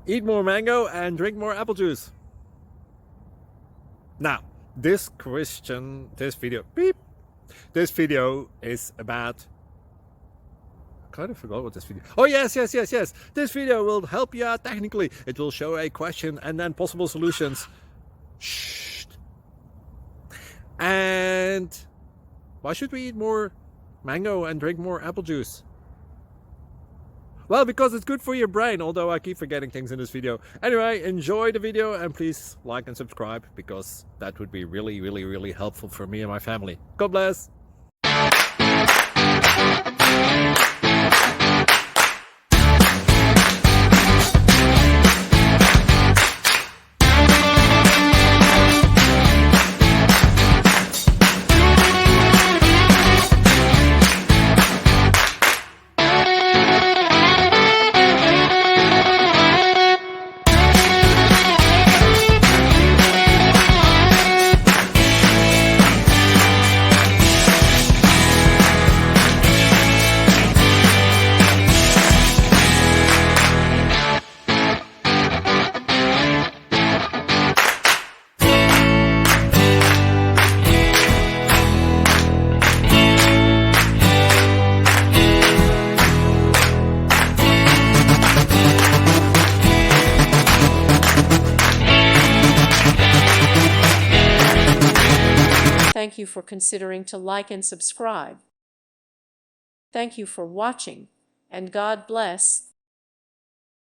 Eat more mango and drink more apple juice. Now, this video is about, I kind of forgot what this video. Oh, yes. This video will help you out technically. It will show a question and then possible solutions. Shh. And why should we eat more mango and drink more apple juice? Well, because it's good for your brain, although I keep forgetting things in this video. Anyway, enjoy the video and please like and subscribe, because that would be really helpful for me and my family. God bless. Thank you for considering to like and subscribe. Thank you for watching, and God bless.